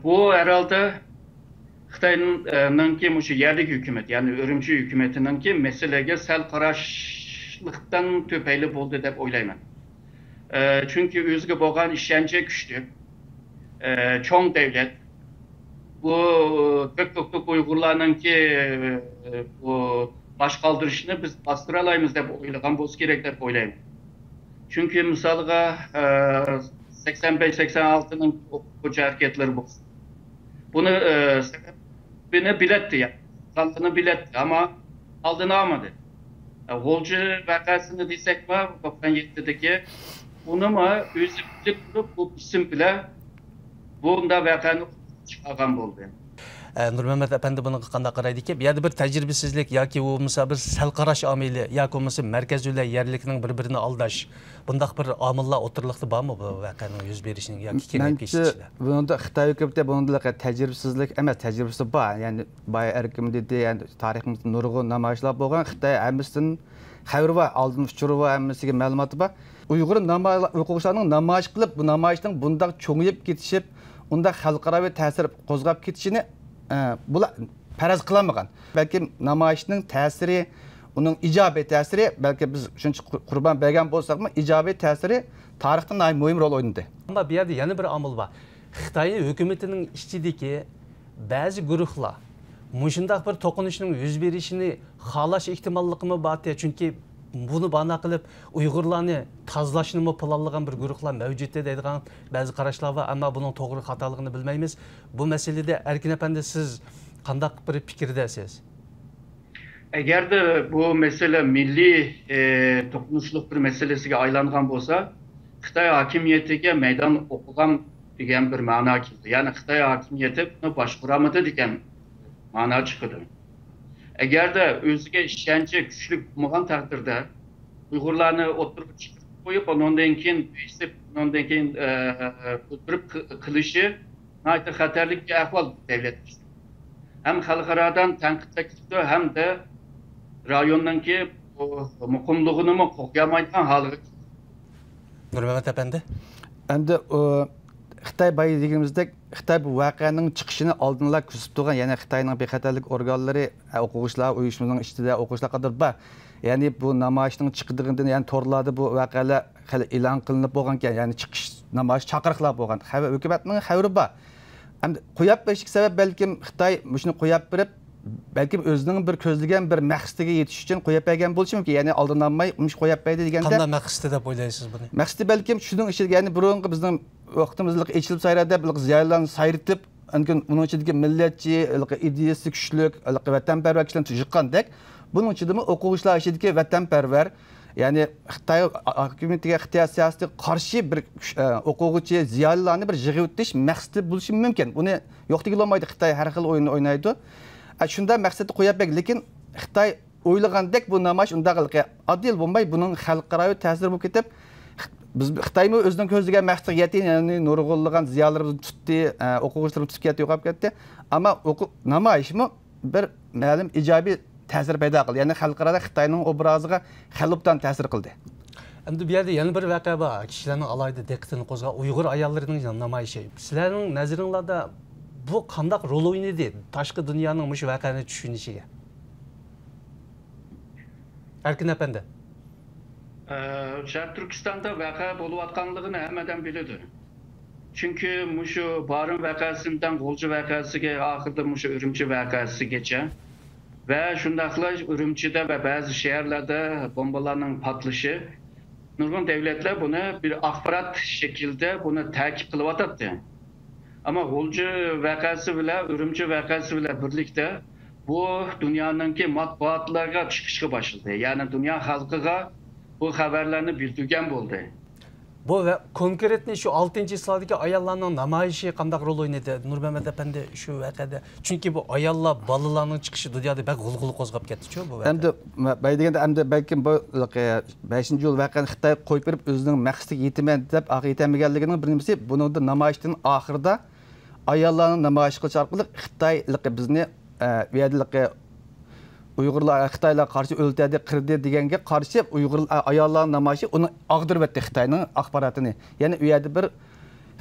Bu herhalde Xitay'nın ki şu yerlik hükümet, yani Ürümçi hükümetinin ki meseleye sel karışlıktan töpeyli oldu dep oylayman. Çünkü özgü boğan işkence güçlü, çoğun devlet, bu Türk Uygurlarının ki bu baş kaldırışını biz bastıralayımız dep oylayan boz gerek dep oylayman. Çünkü misalga 85-86'nın koca hareketleri bu. Bunu sebebini biletti ya. Kaldığını biletti ama aldığını almadı. Holcu vakasını desek mi 97'deki bunu mu özümlük kurup bu isim bile bunda vakanı çıkargan oldu. Nurmehmet efendi bunu qanday qaraydi ki, bu yerda bir tajribasizlik yoki u misol bir sal qarash omili yoki bo'lmasa markaziy yerlikning bir-birini aldash, bundaq bir omillar o'tirliqda bormi bu voqeaning yuz berishining yoki kelib ketishida? Bunda Xitoy hukumati bunda tajribasizlik emas, tajribasi bor. Yani bay Erkin dedi, yani tariximizda nurg'un namoyishlar bo'lgan. Xitoy hammasidan xəbəri var, aldın uçuru var, həmməsiga məlumatı var. Uyğur oquvchilarning namoyish qilib, bu namoyishning bundaq cho'ngib ketishib, unda xalqaro ta'sir qo'zg'ab ketishini bular faraz qilmagan. Balki namoyishning ta'siri, uning ijobiy ta'siri, balki biz shuncha qurbon bergan bo'lsakmi, ijobiy ta'siri tarixda muhim rol o'ynadi. Ammo bu yerda yana bir omil bor. Xitoy hukumatining ichidagi ba'zi guruhlar mushundaq bir to'qinishning yuz berishini xohlash ehtimolligimi bor, chunki buni bana qilib Uyg'urlarni tozalashni planlagan bir guruhlar mavjud deydigan ba'zi qarashlar bor, ammo buning to'g'ri xatoligini bilmaymiz. Bu masalada Erkin apandi siz qanday bir fikrdasiz? Agarda bu masala milliy to'qinishlik bir masalasiga aylangan bo'lsa, Xitoy hokimiyatiga maydon o'qigan degan bir ma'no keldi. Ya'ni Xitoy hokimiyati buni boshqaramadi degan ma'no chiqdi. Agarda o'ziga ishonchi kuchli bo'lmagan taqdirda Uyg'urlarni o'tirib chiqib qo'yib, ondan keyin o'tirib qilishi nihoyatda xatarli ahvol davlat. Hem xalqaradan tanqidga kirdi, hem de rayondanki muqimligini qo'yamaydigan holga. Nurmat apandi. Endi Xitoy boya deganimizdek, Xitoy bu voqeaning chiqishini oldinlar kuzatib turgan, ya'ni Xitoyning bexatarlik organlari, o'quvchilar uyushmasining ichida o'quvchilar qadar bor. Ya'ni bu namoyishning chiqdigidan, ya'ni torlarda bu voqealar hali e'lon qilinib bo'lgan ekan, ya'ni chiqish namoyish chaqiriqlar bo'lgan. Hukumatning xabari bor. Endi qo'yib berishlik sabab balkim Xitoy shuni qo'yib berib, balkim o'zining bir ko'zlagan bir maqsadiga yetish uchun qo'yib bergan bo'lishi mumkin. Ya'ni oldinlanmay qo'yib berdi deganda. Qanday maqsadi deb o'ylaysiz buni? Maqsadi balkim shuning ichida, ya'ni burungi bizning vaqtimizda echilib sayrada ziyolarni sayritib, uning ichidagi millatchi, ideyasi kuchli, vatanparvar kishilarni chiqqandek, buning ichida o'quvchilar ichidagi vatanparvar, ya'ni Xitoy hokimiyatiga, Xitoy siyosatiga qarshi bir o'quvchi ziyolilarni bir yig'ib o'tish maqsadi bo'lishi mumkin. Buni yo'q degan olmaydi. Xitoy har xil o'yin o'ynaydi. Shunda maqsadni qo'yib bek, lekin Xitoy o'ylagandek bu namoyish undaqilqa adil bo'lmay, buning xalqaro ta'siri bo'lib ketib, biz Xitoymi o'zining ko'zlagan maqsadiga yetgan, ya'ni nurg'unlagan ziyolarimizni tutdi, o'quvchilarni tutib ketdi, yo'qolib ketdi. Ammo namoyishmi bir ma'lum ijobiy ta'sir paydo qildi. Ya'ni xalqaro Xitoyning obraziga xalubdan ta'sir qildi. Endi bu yerda yana bir voqea bor. Kishilarning alohida diqqatini qo'zg'agan Uyg'ur ayollarining namoyishi. Sizlarning nazaringlarda bu qanday rol o'ynaydi tashqi dunyoning mush voqeani tushunishiga? Erkin apandi. Sharq Turkistonda voqea bo'layotganligini hammadan biladi. Chunki mushu Barin voqeasidan G'o'lji voqeasiga, oxirida mushu Urumchi voqeasigacha ve şundaqla Urumchida ve bazı şehirlerde bombalarning patlashi, nurg'un davlatlar buni bir axborot şekilde bunu ta'kid qilyapti. Ama G'o'lji voqeasi bilan Urumchi voqeasi bilan birlikda bu dunyoning matbuotlarga chiqishga boshladi. Ya'ni dunyo xalqiga bu xabarlarni bildirgan bo'ldi. Bu ve konkretni şu 6. sıradaki ayollarning namoyishi qanday rol o'ynaydi? Nurmat apandi shu voqeada. Chunki bu ayollar bolalarning chiqishi dunyoda bak g'ulg'ul qo'zg'ab ketdi-ku bu voqea. Endi bay deganda endi balkim bu 5-yil voqeani Xitoy qo'yib berib o'zining maqsadiga yetaman deb yetamaganligining birinchisi buningda namoyishdan oxirida ayollarning namoyish qilish orqali Xitoy bizni bu Uyg'urlar Xitoylar qarshi o'ltirdi, qirdi deganga qarshi Uyg'ur ayollar namoyishi uni ag'dirib o'tdi Xitoyning axborotini. Ya'ni u yerda bir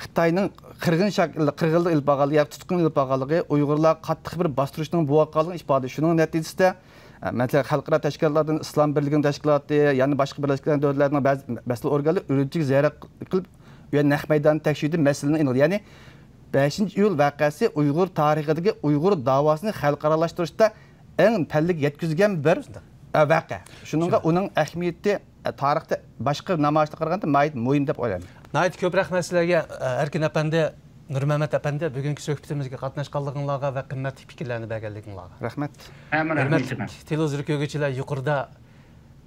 Xitoyning qirg'in shaklda, qirg'ilda ilib olganligi, tutqun ilib olganligi, Uyg'urlar qattiq bir bostirishning bo'lganligini ifoda. Shuning natijasida masalan xalqaro tashkilotlardan Islom birligining tashkiloti, ya'ni boshqa birlashgan davlatlarning ba'zi mas'ul organlar Urumchiga ziyorat qilib, u yer naq maydonni tekshirdi, masalani aniqladi. Ya'ni 5-iyul voqeasi Uyg'ur tarixidagi Uyg'ur davosini xalqaralashtirishda eng pallik yetkazgan bir voqea. Shuningga uning ahamiyati tarixda boshqa namoyishlarga qaraganda muhim deb o'ylayman. Nayt ko'p rahmat sizlarga Erkin apandi, Nurmat apandi bugungi suhbatimizga qatnashganligingizga va qimmatli fikrlarni berganligingizga. Rahmat. Rahmat. Televizor ko'rguvchilar yuqorida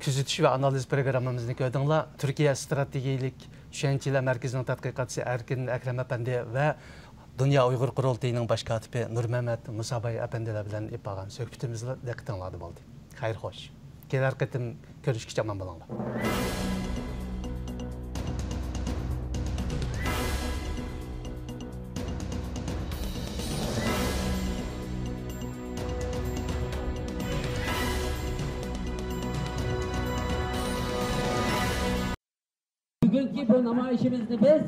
kuzatish va analiz programmamizni ko'rdinglar. Turkiya strategiyalik tushunchalar markazining tadqiqotchisi Erkin Akram apandi va Dünya Uyghur Qurultayining bosh kotibi Nurmat Musabay apandilar bilan ipagan suhbatimizda diqqatingizga bo'ldi. Xayr xo'sh. Kelar qitim ko'rishgacha omon bo'linglar. bu namoyishimizni biz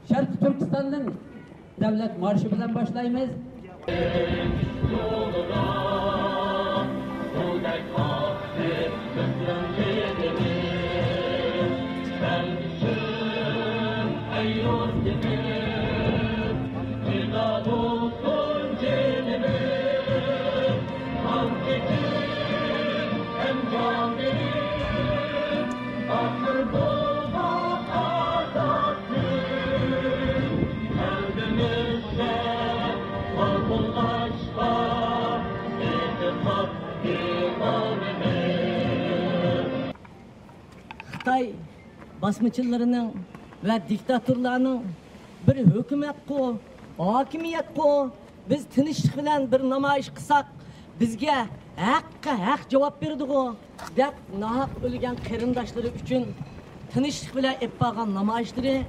Sharqi Turkistonning davlat marshi bilan boshlaymiz. Xitoy basmachilarının ve diktatorlarının bir hükümet ku, hakimiyet ku, biz tinchlik bilan bir namoyish qilsak, bizga haq javob berdi ku, deb nahaq o'lgan qarindoshlari uchun tinchlik bilan ep bo'lgan namoyishlari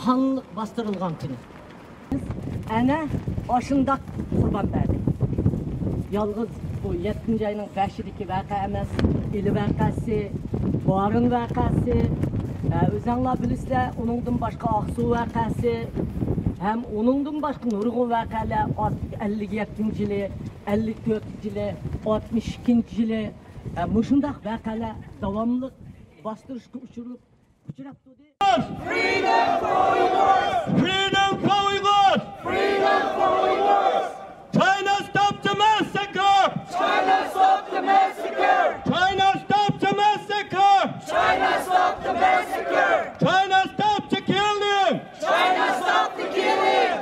qonliq bostirilgan tuni. Ana oshundoq qurban berdi. Yalnız bu 7. ayının 5'deki vaka emas, ili vakası, Barın vakası, özünler bilirsə, onundan başqa Aksu vakası, hem onundan başqa Nurgun vakalar 57. yılı, 54. yılı, 62. yılı, muşundaq vakalar davamlı bastırışqa uçurab durdu. Freedom for Uyghurs! Freedom for Uyghurs! Freedom for Uyghurs! China stop the massacre! China stop the massacre! China stop the massacre! China stop the massacre! China stop the killing! China stop the killing!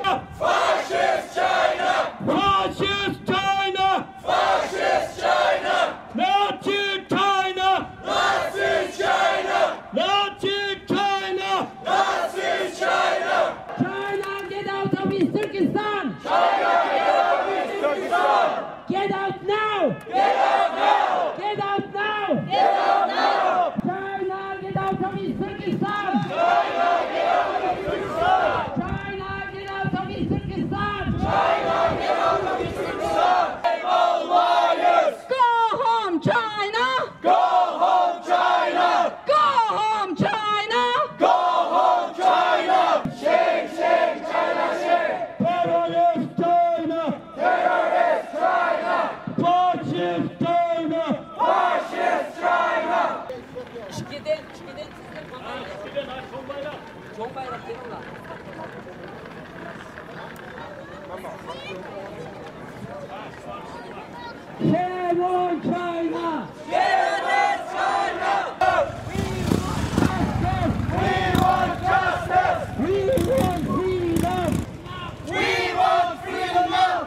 Fascist China! Fascist China! Fascist China! Nazi China! Nazi China! Nazi China! Nazi China! China, get out of East Turkestan! China, get out of East Turkestan! Get out now! Get out now! Get out now! Get out now! China, get out of East Turkestan! China, get out of East Turkestan! China, get out of East Turkestan! China, get out of East Turkestan! All liars! Go home, China! Go home, China! Go home, China! Go home, China! Shame, shame, China, shame! Terrorist China! Terrorist China! Fascist China! Fascist China! Çıkıdel çok bayrak diyorlar. Shame on China! Terrorist China! We want justice! We want freedom! We want freedom now!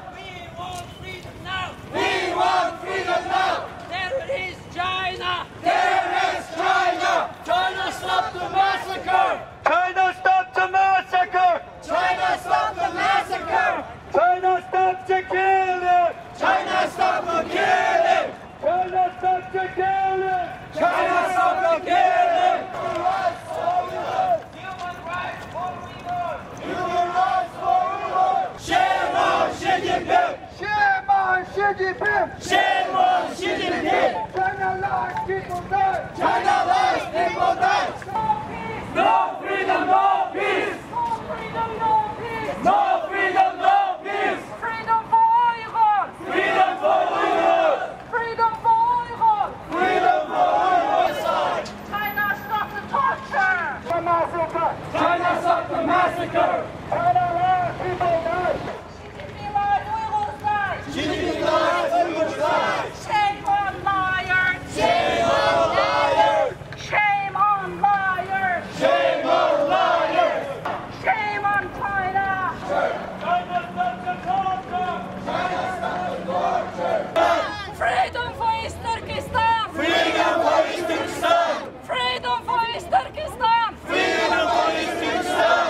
We want freedom now! Terrorist China! Terrorist China! China stop the massacre! China stop the massacre! China stop the massacre! China stop the killing! China stop the killing! China stop the killing! China stop the killing! Human rights for Uyghurs! Human rights for Uyghurs! Human rights for Uyghurs! Shame on Xi Jinping! Shame on Xi Jinping! Shame on Xi Jinping! China lies, people die! China lies, people die! No freedom, no peace! No freedom, no peace! No freedom, no peace! Freedom for Uyghurs! Freedom for Uyghurs! Freedom for Uyghurs! Freedom for Uyghurs! China, stop the torture! The massacre! China stop the massacre! China lies, people die! Xi Jinping lies, Uyghurs die! Shame on liars! Shame on liars! Shame on liars! Shame on liars! Shame on China! China stop the torture! China stop the torture! Freedom for East Turkestan! Freedom for East Turkestan! Freedom for East Turkestan! Freedom for East Turkestan!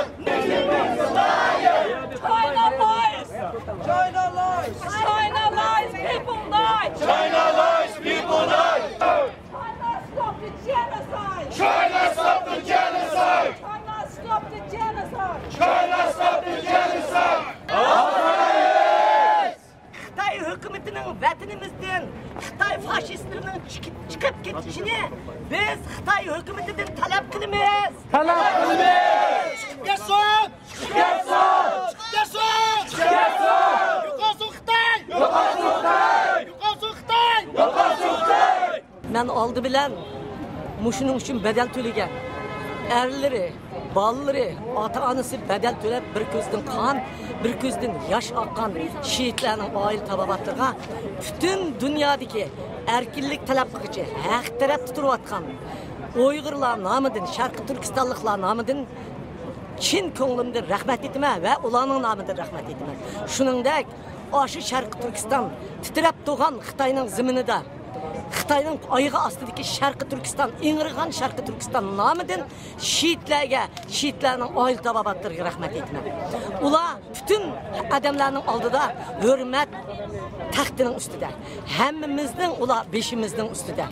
China lies! China lies! China lies! People die! China lies, people die! China stop the genocide! China stop the genocide! China stop the genocide! China stop the genocide! Xitay hükümetinin vatanimizden Xitay faşistlerinin çıkıp gitişini biz Xitay hükümetinden talep qilamiz. Talab qilamiz. Chiqib Men oldi bilan mushuning uchun bedel to'lagan erlari, bolaları, ota-onasi bedel to'lab bir ko'zdan qon, bir ko'zdan yosh oqqan shehidlarning oila tabobatlariga butun dunyodagi erkinlik talab qiluvchi, haq tarafda turayotgan Uyg'urlar nomidan, Sharqi Turkistonliklar nomidan chin ko'nglimdan rahmat aytaman va ularning nomidan rahmat aytaman. Shuningdek, o'sha Sharqi Turkiston titrab turgan Xitoyning zaminida Xitoyning oyog'i ostidagi Sharqi Turkiston, ingirgan Sharqi Turkiston nomidan shehidlarning oila tabobatlariga rahmat aytaman. Ular butun odamlarning oldida hurmat taxtining ustida. Hammamizning ular beshimizning ustida.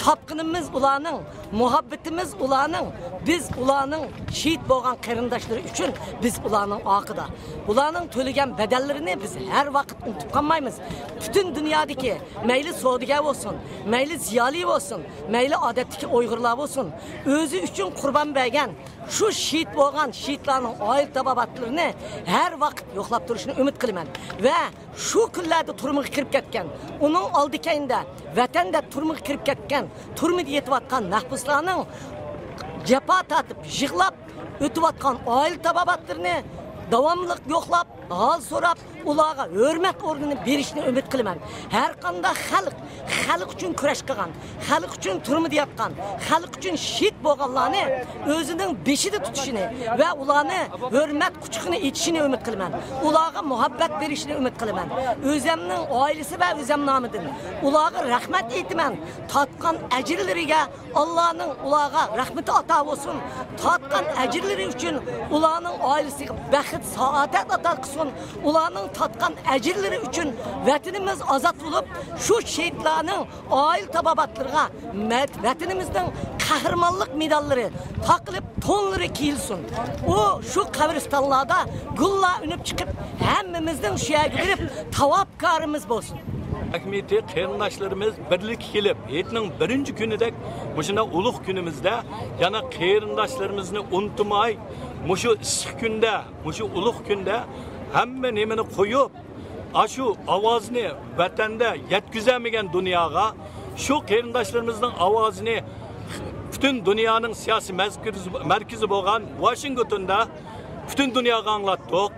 Topqinimiz ularning, muhabbatimiz ularning, biz ularning shehid bo'lgan qarindoshlari uchun biz ularning oqida. Ularning to'lagan bedellarini biz har vaqt unutib qolmaymiz. Butun dunyodagi mayli savdogar bo'lsin, mayli ziyoli bo'lsin, mayli odatdagi Uyg'urlar bo'lsin, o'zi uchun qurbon bergan shu shehid bo'lgan shehidlarning oila tabobatlarini har vaqt yo'qlab turishni umid qilaman va shu kunlarda turmuga kirib ketgan, uning oldikayinda vatanda turmuga kirib ketgan, turmida yetayotgan mahbuslarning jafo tortib, yig'lab o'tayotgan oila tabobatlarini davomli yo'qlab, hal so'rab, ularga hurmat o'rnini berishni umid qilaman. Har qanday xalq uchun kurash qilgan, xalq uchun turmida yotgan, xalq uchun shehid bo'lganlarni o'zining beshida tutishini va ularni hurmat quchog'ini etishini umid qilaman. Ularga muhabbat berishni umid qilaman. O'zimning oilasi va o'zim nomidan ularga rahmat aytaman. Tatgan ajrlariga Allohning ularga rahmati ato bo'lsin. Tatgan ajrlari uchun ularning oilasiga baxt, saodat ato qilsin. Ularning tatgan ajrlari uchun vatanimiz ozod bo'lib, shu shehidlarning oila tabobatlariga vatanimizning qahramonlik medallari taqilib, to'nlari kiyilsin. U shu qabristonlarda gullar unib chiqib, hammamizning shu yerga kirib tavobkorimiz bo'lsin. Rahmeti qarindoshlarimiz birlik kelib, etning birinchi kunidek mushuna ulug' kunimizda yana qarindoshlarimizni unutmay, mushu issiq kunda, mushu ulug' kunda hamma nimani qo'yib, shu ovozni vatanda yetkazamagan dunyoga, shu qarindoshlarimizning ovozini butun dunyoning siyosiy markazi bo'lgan Washingtonda butun dunyoga anglatdik.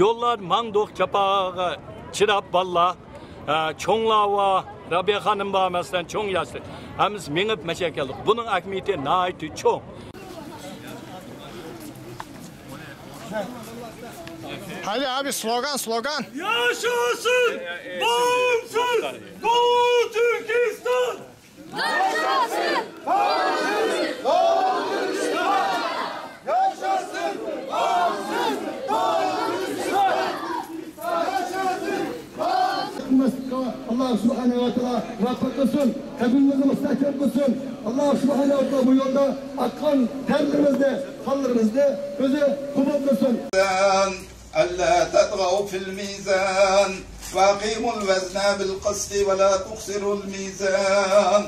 Yo'llar mangdoq japoga chirab balla, cho'nglar va Rabiya xonim bo'lmasdan cho'ng yoshlar. Hamiz mengib mashakallik. Buning ahamiyati nihoyatda cho'ng. Hadi abi slogan. Yaşasın bağımsız Doğu Türkistan! Yaşasın bağımsız Doğu Türkistan! Yaşasın bağımsız Doğu Türkistan! Yaşasın bağımsız! Allah subhanehu ve teala muvaffak kılsın, kabulümüzü müstahkem kılsın. Allah subhanehu ve teala bu yolda akkan terlerimizde, kanlarımızda gözü kubul kılsın. ألا تطغوا في الميزان وأقيموا الوزن بالقسط ولا تخسروا الميزان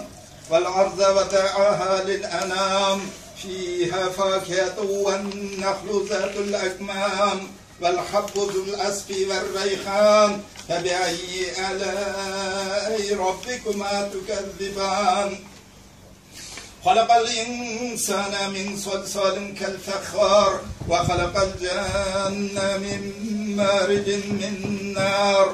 والأرض وضعها للأنام فيها فاكهة والنخل ذات الأكمام والحب ذو الأسف والريحان فبأي آلاء ربكما تكذبان خلق الإنسان من صلصال كالفخار وخلق الجن من مارج من نار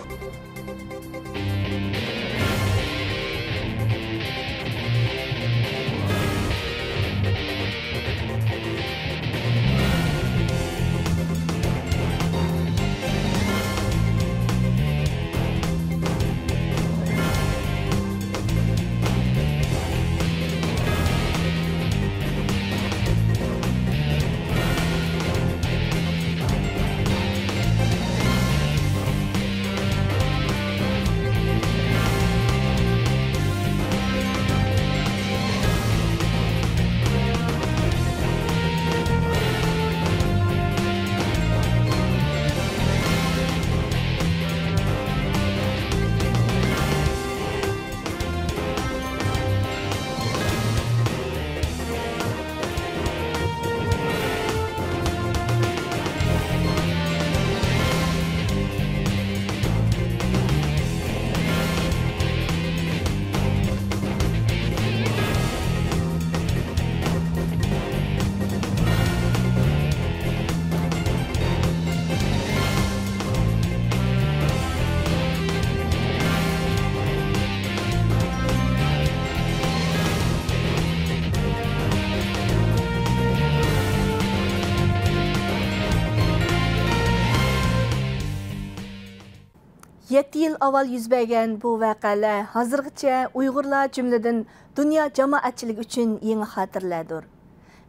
7 yil avval yuz bergan bu voqealar hozirgacha Uyg'urlar jumladan dunyo jamoatchiligi uchun yangi xotirlardir.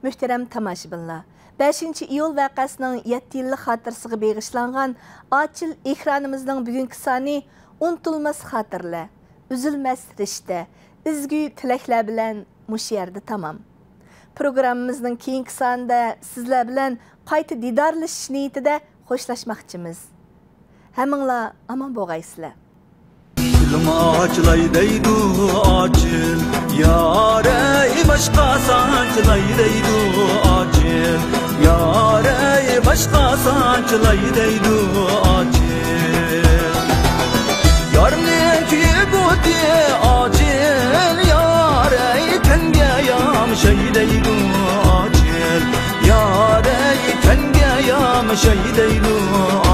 Muhtaram tomoshabinlar, 5-iyul voqeasining 7 yillik xotirasiga bag'ishlangan ochil ekranimizning bugungi soni unutilmas xotirlar, uzilmas rishta, izgu tilaklar bilan mush yerda tamam. Programmamizning keyingi sonida sizlar bilan qayta didorlashish niyatida xo'shlashmoqchimiz. Hammanglar aman bo'lgaysizlar. Açlay deydu açıl Yâre başka sancılay deydu açıl Yâre başka sancılay deydu açıl Yarın ki bu diye açıl Yâre kenge yam şey deydu açıl Yâre kenge yam şey deydu açıl